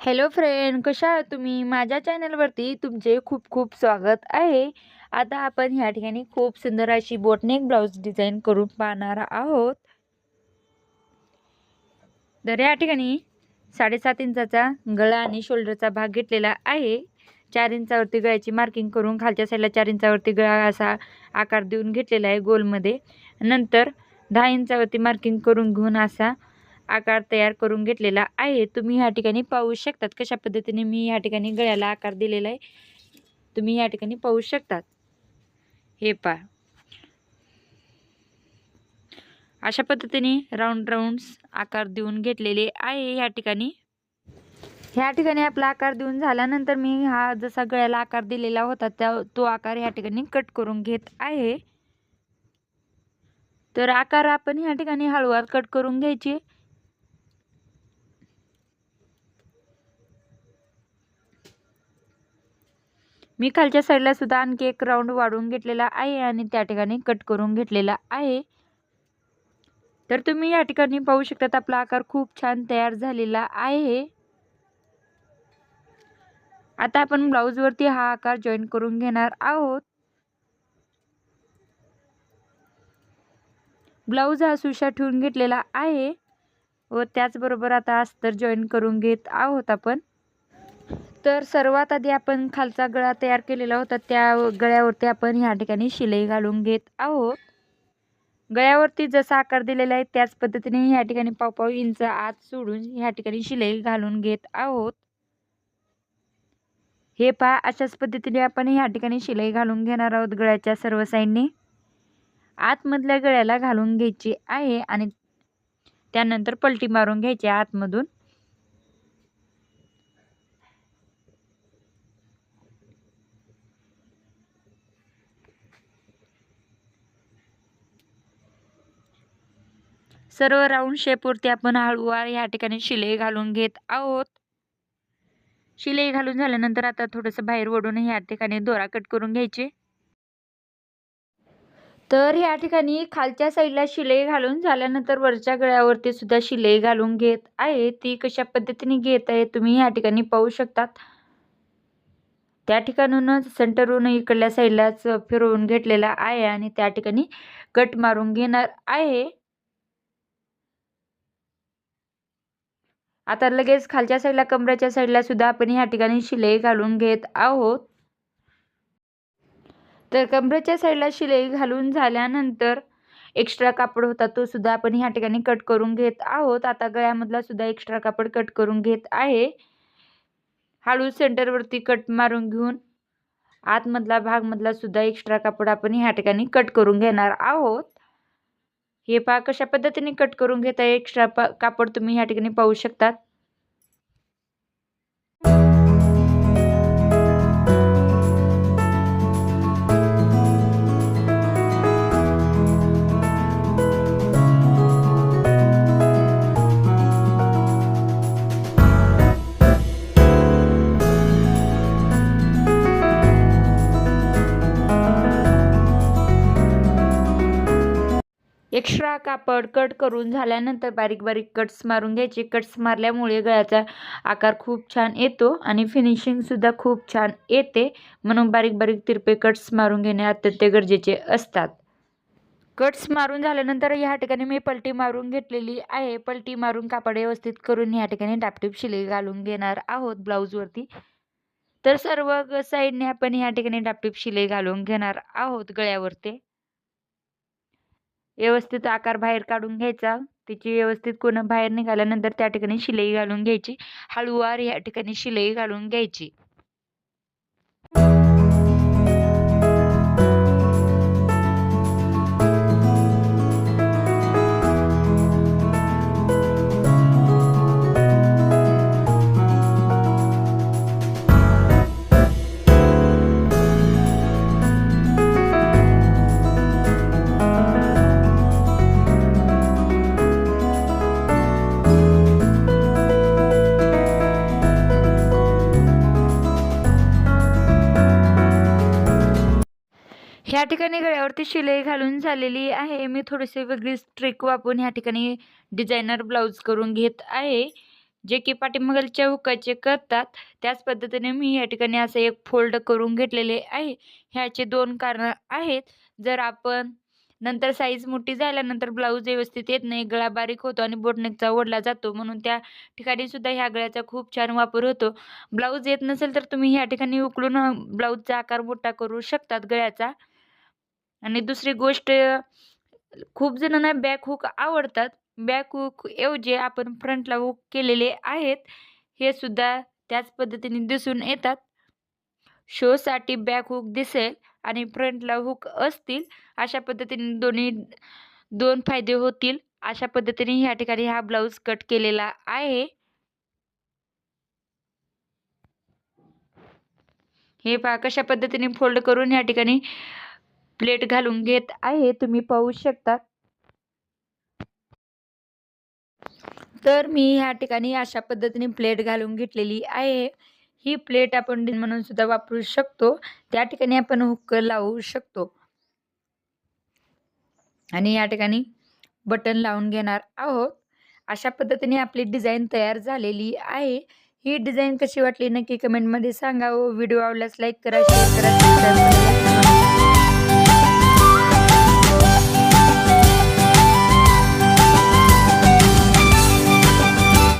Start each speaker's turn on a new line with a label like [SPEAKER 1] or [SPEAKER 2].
[SPEAKER 1] Hello friend, कशा आहात तुम्ही? माझ्या चॅनलवरती तुमचे खूप खूप स्वागत आहे. आता आपण ह्या ठिकाणी खूप सुंदर अशी बोटनेक ब्लाऊज डिझाईन करून पाहणार आहोत. तर या ठिकाणी 7.5 इंचाचा गळा आणि शोल्डरचा भाग घेतलेला आहे. 4 इंचावरती गळ्याची मार्किंग करून खालच्या साईडला 4 इंचावरती गळा असा आकार देऊन घेतलेला आहे गोलमध्ये. नंतर 10 इंचावरती मार्किंग करून घेऊन असा आकार तयार करून घेतलेला आहे. तुम्ही या ठिकाणी पाहू शकतात कशा पद्धतीने मी या ठिकाणी गळ्याला आकार दिलेला आहे. तुम्ही या ठिकाणी पाहू शकतात. हे पहा, अशा पद्धतीने राऊंड्स आकार देऊन घेतलेले आहे. ह्या ठिकाणी आपला आकार देऊन झाल्यानंतर मी हा जसा गळ्याला आकार दिलेला होता तो आकार ह्या ठिकाणी कट करून घेत आहे. तर आकार आपण ह्या ठिकाणी हळूवार कट करून घ्यायची. मी खालच्या साईडला सुद्धा आणखी एक राऊंड वाढवून घेतलेला आहे आणि त्या ठिकाणी कट करून घेतलेला आहे. तर तुम्ही या ठिकाणी पाहू शकता आपला आकार खूप छान तयार झालेला आहे. आता आपण ब्लाऊज वरती हा आकार जॉईन करून घेणार आहोत. ब्लाऊज हा सुशा ठेवून घेतलेला आहे व त्याचबरोबर आता अस्तर जॉईन करून घेत आहोत आपण. तर सर्वात आधी आपण खालचा गळा तयार केलेला होता त्या गळ्यावरती आपण ह्या ठिकाणी शिलाई घालून घेत आहोत. गळ्यावरती जसा आकार दिलेला आहे त्याच पद्धतीने ह्या ठिकाणी पाव इंच आत सोडून ह्या ठिकाणी शिलाई घालून घेत आहोत. हे पहा, अशाच पद्धतीने आपण ह्या ठिकाणी शिलाई घालून घेणार आहोत. गळ्याच्या सर्व साईडने आतमधल्या गळ्याला घालून घ्यायची आहे आणि त्यानंतर पलटी मारून घ्यायची आतमधून. सर्व राऊंड शेपवरती आपण हळूवार ह्या ठिकाणी शिलाई घालून घेत आहोत. शिलाई घालून झाल्यानंतर आता थोडंसं बाहेर ओढून ह्या ठिकाणी दोरा कट करून घ्यायची. तर ह्या ठिकाणी खालच्या साईडला शिलाई घालून झाल्यानंतर वरच्या गळ्यावरती सुद्धा शिलाई घालून घेत आहे. ती कशा पद्धतीने घेत आहे तुम्ही ह्या ठिकाणी पाहू शकतात. त्या ठिकाणूनच सेंटरहून इकडल्या साईडलाच फिरवून घेतलेला आहे आणि त्या ठिकाणी कट मारून घेणार आहे. आता लगेच खालच्या साईडला कमरेच्या साईडला सुद्धा आपण ह्या ठिकाणी शिलाई घालून घेत आहोत. तर कमरेच्या साईडला शिलाई घालून झाल्यानंतर एक्स्ट्रा कापड होता तो सुद्धा आपण ह्या ठिकाणी कट करून घेत आहोत. आता गळ्यामधला सुद्धा एक्स्ट्रा कापड कट करून घेत आहे. हळू सेंटरवरती कट मारून घेऊन आतमधला भागमधला सुद्धा एक्स्ट्रा कापड आपण ह्या ठिकाणी कट करून घेणार आहोत. हे पहा कशा पद्धतीने कट करून घेत आहे. एक्स्ट्रा कापड तुम्ही ह्या ठिकाणी पाहू शकतात. एक्स्ट्रा कापड कट करून झाल्यानंतर बारीक बारीक कट्स मारून घ्यायचे. कट्स मारल्यामुळे गळ्याचा आकार खूप छान येतो आणि फिनिशिंग सुद्धा खूप छान येते. म्हणून बारीक बारीक तिरपे कट्स मारून घेणे अत्यंत गरजेचे असतात. कट्स मारून झाल्यानंतर ह्या ठिकाणी मी पलटी मारून घेतलेली आहे. पलटी मारून कापड व्यवस्थित करून ह्या ठिकाणी टापटीप शिलाई घालून घेणार आहोत ब्लाऊजवरती. तर सर्व साईडने आपण ह्या ठिकाणी टापटीप शिलाई घालून घेणार आहोत गळ्यावरती. व्यवस्थित आकार बाहेर काढून घ्यायचा. त्याची व्यवस्थित कोण बाहेर निघाल्यानंतर त्या ठिकाणी शिलाई घालून घ्यायची. हळूवार या ठिकाणी शिलाई घालून घ्यायची. ह्या ठिकाणी गळ्यावरती शिलाई घालून झालेली आहे. मी थोडीशी वेगळी ट्रिक वापरून ह्या ठिकाणी डिझायनर ब्लाऊज करून घेत आहे. जे की पाठीमागच्या हुकाचे करतात त्याच पद्धतीने मी या ठिकाणी असं एक फोल्ड करून घेतलेले आहे. ह्याचे 2 कारणं आहेत. जर आपण नंतर साईज मोठी झाल्यानंतर ब्लाऊज व्यवस्थित येत नाही, गळा बारीक होतो आणि बोटनेकचा ओढला जातो. म्हणून त्या ठिकाणी सुद्धा ह्या गळ्याचा खूप छान वापर होतो. ब्लाऊज येत नसेल तर तुम्ही ह्या ठिकाणी उकलून ब्लाऊजचा आकार मोठा करू शकतात गळ्याचा. आणि दुसरी गोष्ट, खूप जणांना बॅक हुक आवडतात. बॅक हुक ऐवजी आपण फ्रंटला हुक केलेले आहेत. हे सुद्धा त्याच पद्धतीने दिसून येतात. शोसाठी बॅक हुक दिसेल आणि फ्रंटला हुक असतील. अशा पद्धतीने दोन्ही 2 फायदे होतील. अशा पद्धतीने ह्या ठिकाणी हा ब्लाऊज कट केलेला आहे. हे पहा कशा पद्धतीने फोल्ड करून ह्या ठिकाणी प्लेट घालून घेत आहे. तुम्ही पाहू शकता. तर मी ह्या ठिकाणी अशा पद्धतीने प्लेट घालून घेतलेली आहे. ही प्लेट आपण डिझाइन म्हणून सुद्धा वापरू शकतो. त्या ठिकाणी आपण हुक लावू शकतो. आणि या ठिकाणी बटन लावून घेणार आहोत. अशा पद्धतीने आपली डिझाइन तयार झालेली आहे. ही डिझाइन कशी वाटली नक्की कमेंटमध्ये सांगा. व्हिडिओ आवडल्यास लाईक करा, शेअर करा, सबस्क्राईब करा.